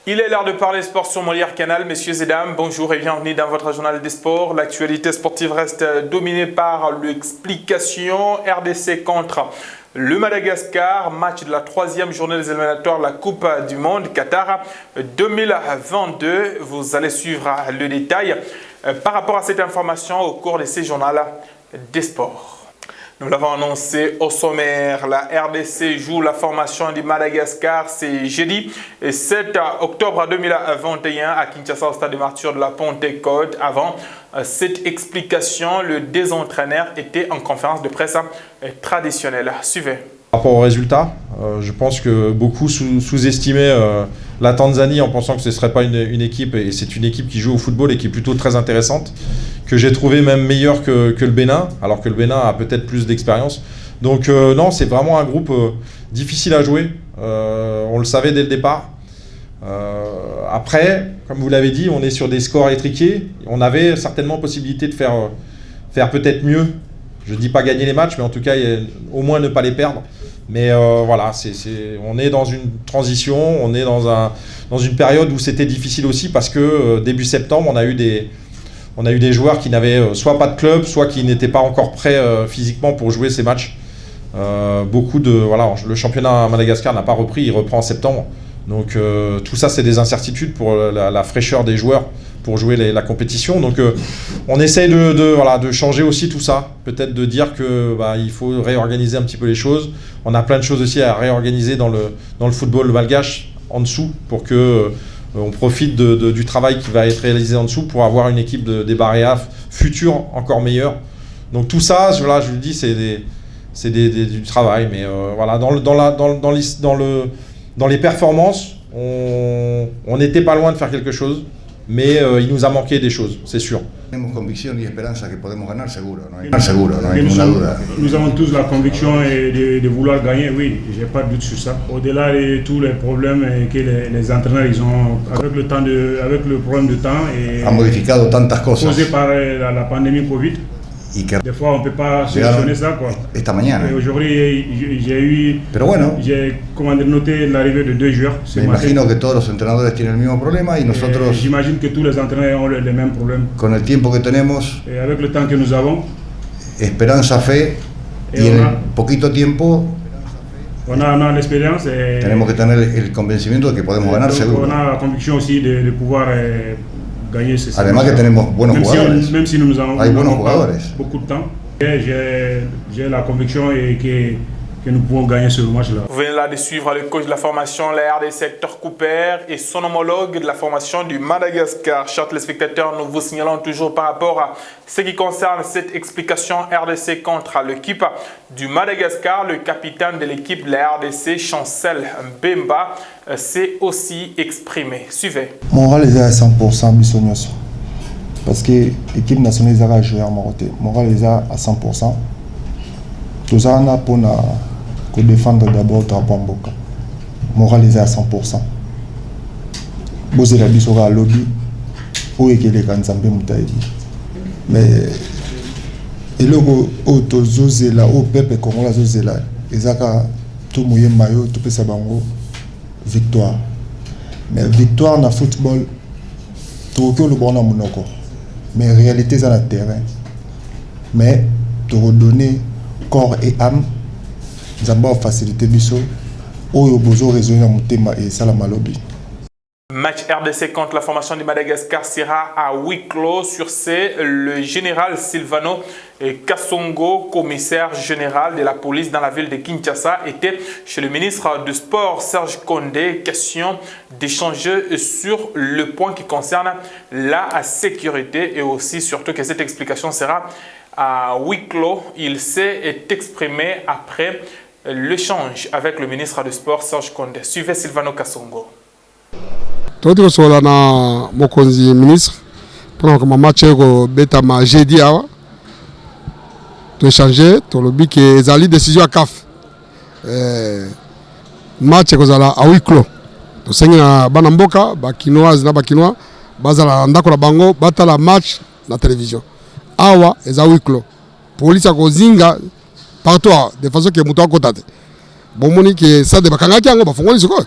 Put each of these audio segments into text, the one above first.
Il est l'heure de parler sport sur Molière Canal. Messieurs et dames, bonjour et bienvenue dans votre journal des sports. L'actualité sportive reste dominée par l'explication RDC contre le Madagascar. Match de la troisième journée des éliminatoires de la Coupe du Monde Qatar 2022. Vous allez suivre le détail par rapport à cette information au cours de ces journaux des sports. Nous l'avons annoncé au sommaire, la RDC joue la formation du Madagascar, c'est jeudi 7 octobre 2021 à Kinshasa au stade de Martyrs de la Pentecôte. Avant cette explication, le désentraîneur était en conférence de presse traditionnelle. Suivez. Par rapport aux résultats, je pense que beaucoup sous-estimaient la Tanzanie en pensant que ce ne serait pas une équipe, et c'est une équipe qui joue au football et qui est plutôt très intéressante, que j'ai trouvé même meilleur que le Bénin, alors que le Bénin a peut-être plus d'expérience. Donc non, c'est vraiment un groupe difficile à jouer, on le savait dès le départ. Après, comme vous l'avez dit, on est sur des scores étriqués, on avait certainement possibilité de faire peut-être mieux. Je ne dis pas gagner les matchs, mais en tout cas, au moins ne pas les perdre. Mais voilà, on est dans une transition, on est dans une période où c'était difficile aussi parce que début septembre, on a eu des joueurs qui n'avaient soit pas de club, soit qui n'étaient pas encore prêts physiquement pour jouer ces matchs. Le championnat à Madagascar n'a pas repris, il reprend en septembre. Donc tout ça, c'est des incertitudes pour la fraîcheur des joueurs pour jouer la compétition. Donc on essaye de changer aussi tout ça. Peut-être de dire qu'il faut réorganiser un petit peu les choses. On a plein de choses aussi à réorganiser dans le football malgache en dessous pour que on profite du travail qui va être réalisé en dessous pour avoir une équipe des Barea future encore meilleure. Donc tout ça, je le dis, c'est du travail. Mais voilà, dans les performances, on n'était pas loin de faire quelque chose. Mais il nous a manqué des choses, c'est sûr. Tenemos convicción y esperanza que podemos ganar seguro, no hay ninguna duda. Nous avons tous la conviction de vouloir gagner, oui, j'ai pas de doute sur ça. Au-delà de tous les problèmes que les entraîneurs ils ont avec le problème de temps et ha modificado tantas cosas causé par la pandémie Covid. Des fois, on ne peut pas solutionner ça, quoi. Esta mañana. Aujourd'hui, j'ai noté l'arrivée de 2 joueurs. Me imagino que todos los entrenadores tienen el mismo problema y nosotros. J'imagine que tous les entraîneurs ont les mêmes problèmes. Con el tiempo que tenemos. Et avec le temps que nous avons. Esperanza, fe y en el poquito tiempo. On a l'expérience. Tenemos que tener el convencimiento de que podemos ganar seguro. On a la conviction aussi de pouvoir. Además que tenemos buenos jugadores. Même si nous avons beaucoup de temps, j'ai la conviction que nous pouvons gagner ce match-là. Vous venez là de suivre le coach de la formation, la RDC Hector Cooper, et son homologue de la formation du Madagascar. Chers téléspectateurs, nous vous signalons toujours par rapport à ce qui concerne cette explication RDC contre l'équipe du Madagascar. Le capitaine de l'équipe de la RDC, Chancel Mbemba, s'est aussi exprimé. Suivez. Moral est à 100% bisognoso. Parce que l'équipe nationale a joué en Maroc. Moral est à 100%. Tout ça, on a pour défendre d'abord Tapamboka. Moral est à 100%. Bosé la bisora lobby. Où est les Kanzambe Moutaïdi. Mais et le Otozozela, au Pepe Kongola Zozela, Ezaka, tout mouillé maillot, tout pesa bango, victoire. Mais victoire dans le football, tout le bon à monoko. Mais réalité, c'est dans le terrain. Mais te redonner corps et âme, nous avons facilité biso, où il y a besoin de raisonner mon thème et ça la malobi. Match RDC contre la formation du Madagascar sera à huis clos. Sur ce, le général Silvano Kasongo, commissaire général de la police dans la ville de Kinshasa, était chez le ministre du Sport Serge Condé. Question d'échanger sur le point qui concerne la sécurité et aussi surtout que cette explication sera à huis clos. Il s'est exprimé après l'échange avec le ministre du Sport Serge Condé. Suivez Silvano Kasongo. Tout ce qu'on a mokonzi ministre pour que match ko beta ma jeudi awa to changer to lobi que ezali décision à CAF match ko zala à huis clos to senga bana mboka ba kinoise na ba kinois bazala ndako na bango batala match na télévision awa eza huis clos police ko zinga partout de façon que muto akotate bomoni que ça de bakanga kyango ba fongoli siko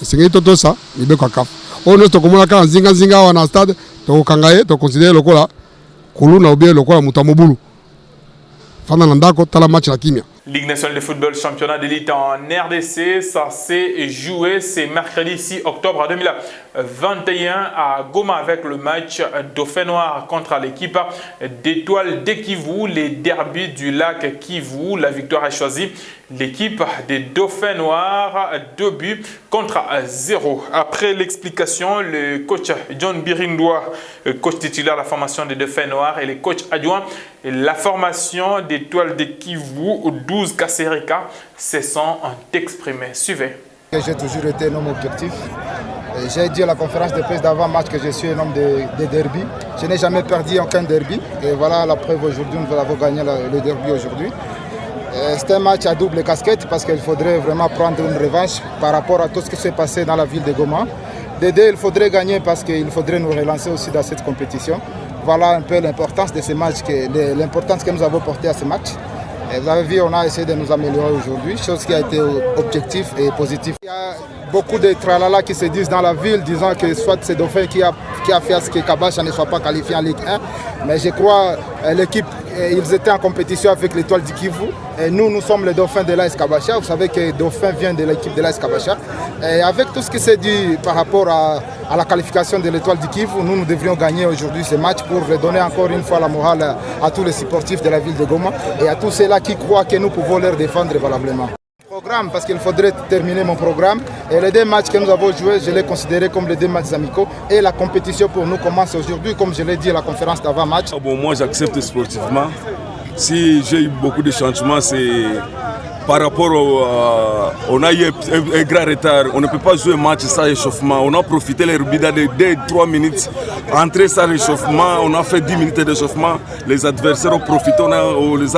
esengeli totosa mibeko ya CAF oyo nyonso tokomona kaka nzinga awa na stade tokokanga ye tokonsidere lokola kuluna obie lokola moto ya mobulu fanda na ndako tala match na kimia. Ligue nationale de football championnat d'élite en RDC, ça s'est joué, c'est mercredi 6 octobre 2021 à Goma avec le match Dauphin Noir contre l'équipe d'Étoile de Kivu, les derbys du lac Kivu. La victoire a choisi l'équipe des Dauphins Noirs, 2 buts contre 0. Après l'explication, le coach John Birindoua, coach titulaire de la formation des Dauphins Noirs, et le coach adjoint la formation d'Étoile de Kivu, 12 Kasserika, se sont exprimés. Suivez. J'ai toujours été un homme objectif. J'ai dit à la conférence de presse d'avant-match que je suis un homme de derby. Je n'ai jamais perdu aucun derby. Et voilà la preuve aujourd'hui, nous avons gagné le derby aujourd'hui. C'est un match à double casquette parce qu'il faudrait vraiment prendre une revanche par rapport à tout ce qui s'est passé dans la ville de Goma. Dédé, il faudrait gagner parce qu'il faudrait nous relancer aussi dans cette compétition. Voilà un peu l'importance de ce match, l'importance que nous avons portée à ce match. Et vous avez vu, on a essayé de nous améliorer aujourd'hui, chose qui a été objectif et positif. Il y a beaucoup de tralala qui se disent dans la ville, disant que soit c'est Dauphin qui a fait à ce que Kabasha ne soit pas qualifié en Ligue 1. Mais je crois l'équipe, ils étaient en compétition avec l'Étoile du Kivu. Et nous sommes les Dauphins de l'AS Kabasha. Vous savez que Dauphin vient de l'équipe de l'AS Kabasha. Et avec tout ce qui s'est dit par rapport à la qualification de l'Étoile du Kivu, nous devrions gagner aujourd'hui ce match pour redonner encore une fois la morale à tous les sportifs de la ville de Goma et à tous ceux-là qui croient que nous pouvons leur défendre valablement. Programme, parce qu'il faudrait terminer mon programme. Et les 2 matchs que nous avons joués, je les considérais comme les 2 matchs amicaux. Et la compétition pour nous commence aujourd'hui, comme je l'ai dit à la conférence d'avant-match. Bon, moi j'accepte sportivement. Si j'ai eu beaucoup de changements, c'est par rapport on a eu un grand retard. On ne peut pas jouer un match sans échauffement. On a profité les rubis de 2-3 minutes. Entrer sans réchauffement, on a fait 10 minutes d'échauffement. Les adversaires ont profité, on les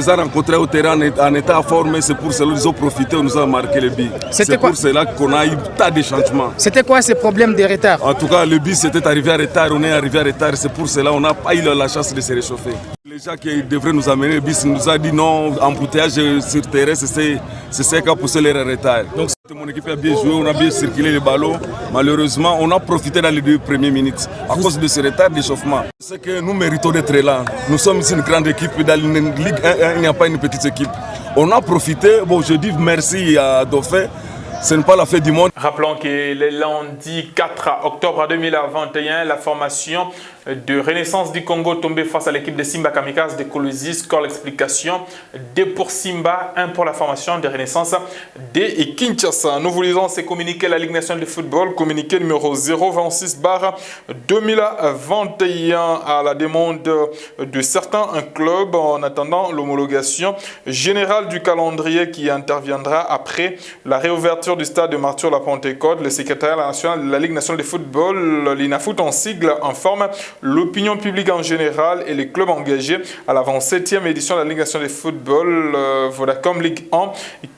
a rencontrés au terrain en état formé. C'est pour cela qu'ils ont profité, on nous a marqué le but. C'est pour cela qu'on a eu tas de changements. C'était quoi ces problèmes de retard? En tout cas, le but c'était arrivé en retard. On est arrivé en retard. C'est pour cela qu'on n'a pas eu la chance de se réchauffer. Les gens qui devraient nous amener le bus nous a dit non, embouteillage sur terrain, c'est ce qui a poussé les retards. Donc mon équipe a bien joué, on a bien circulé les ballons. Malheureusement, on a profité dans les 2 premières minutes à cause de ce retard d'échauffement. C'est que nous méritons d'être là. Nous sommes ici une grande équipe. Dans la Ligue 1, il n'y a pas une petite équipe. On a profité. Bon, je dis merci à Dauphin. Ce n'est pas la fête du monde. Rappelons que le lundi 4 octobre 2021, la formation de Renaissance du Congo tombée face à l'équipe de Simba Kamikaze de Kolwezi. Score l'explication. 2 pour Simba, 1 pour la formation de Renaissance de Kinshasa. Nous vous lisons ces communiqués la Ligue nationale de football, communiqué numéro 026/2021 à la demande de certains clubs en attendant l'homologation générale du calendrier qui interviendra après la réouverture du stade de Martyr la Pentecôte. Le secrétariat national de la Ligue nationale de football, l'INAFOOT en sigle, informe l'opinion publique en général et les clubs engagés à l'avant-7e édition de la Ligue nationale de football Vodacom Ligue 1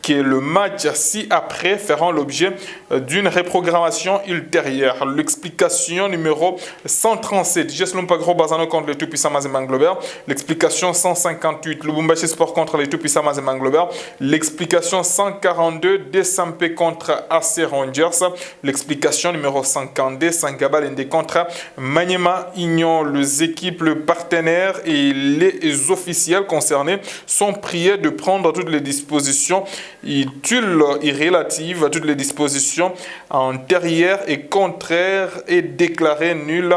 que le match ci-après feront l'objet d'une reprogrammation ultérieure. L'explication numéro 137, Jesslom Pagro Bazano contre les tout-puissants Mazembe Angleterre. L'explication 158, Lubumbashi Sport contre les tout-puissants Mazembe Angleterre. L'explication 142, Desampe contre AC Rangers. L'explication numéro 52, Sangabal Ndé contre Maniema Union. Les équipes, le partenaire et les officiels concernés sont priés de prendre toutes les dispositions utiles et relatives à toutes les dispositions antérieures et contraires et déclarées nulles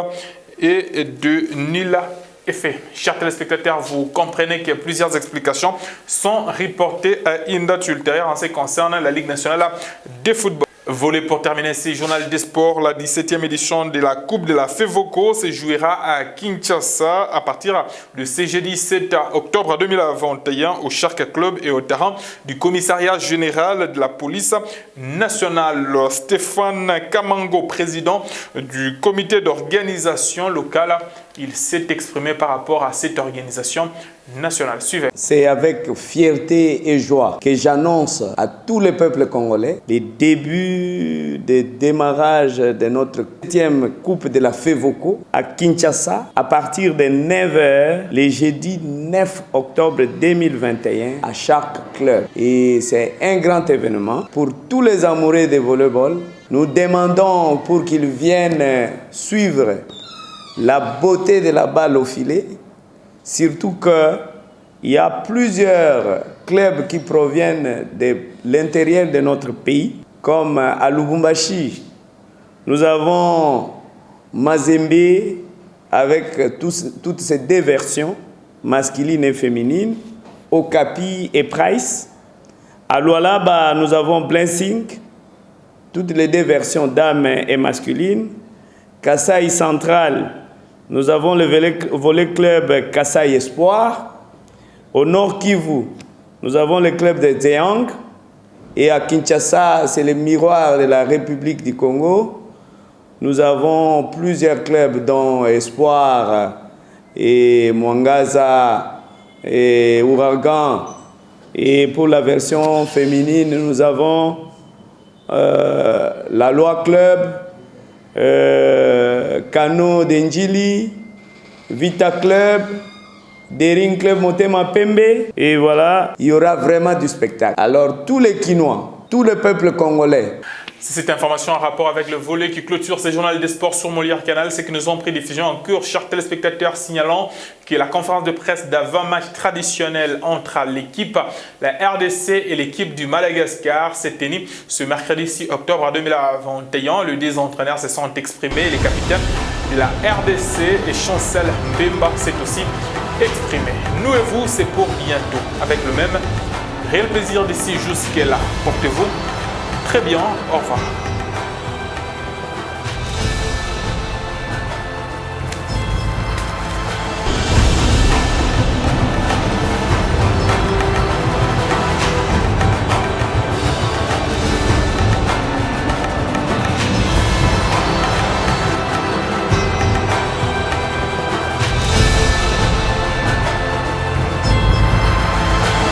et de nul effet. Chers téléspectateurs, vous comprenez que plusieurs explications sont reportées à une date ultérieure en ce qui concerne la Ligue nationale de football. Volet pour terminer ce journal des sports, la 17e édition de la Coupe de la FEVOCO se jouera à Kinshasa à partir du jeudi 7 octobre 2021 au Shark Club et au terrain du commissariat général de la police nationale. Stéphane Kamango, président du comité d'organisation locale, il s'est exprimé par rapport à cette organisation national. Suivez. C'est avec fierté et joie que j'annonce à tous les peuples congolais les débuts de démarrage de notre 7e Coupe de la FEVOCO à Kinshasa à partir de 9h le jeudi 9 octobre 2021 à chaque club. Et c'est un grand événement pour tous les amoureux de volleyball. Nous demandons pour qu'ils viennent suivre la beauté de la balle au filet, surtout qu'il y a plusieurs clubs qui proviennent de l'intérieur de notre pays, comme à Lubumbashi. Nous avons Mazembe avec toutes ces deux versions, masculine et féminine, Okapi et Price. À Lualaba, nous avons Blessing, toutes les deux versions dames et masculines. Kasaï Central, nous avons le volley club Kasaï Espoir. Au Nord Kivu, nous avons le club de Zheang. Et à Kinshasa, c'est le miroir de la République du Congo. Nous avons plusieurs clubs dont Espoir et Mwangaza et Ouragan. Et pour la version féminine, nous avons la Loi Club, Kano d'Enjili, Vita Club, Dering Club Motema Pembe. Et voilà, il y aura vraiment du spectacle. Alors tous les Kinois, tout le peuple congolais. C'est cette information en rapport avec le volet qui clôture ces journaux des sports sur Molière Canal. C'est que nous avons pris diffusion en cours, chers téléspectateurs, signalant que la conférence de presse d'avant-match traditionnel entre l'équipe, la RDC et l'équipe du Madagascar s'est tenue ce mercredi 6 octobre 2021. Les deux entraîneurs se sont exprimés. Les capitaines de la RDC et Chancel Mbemba s'est aussi exprimé. Nous et vous, c'est pour bientôt. Avec le même réel plaisir d'ici jusqu'à là. Portez-vous très bien. Au revoir.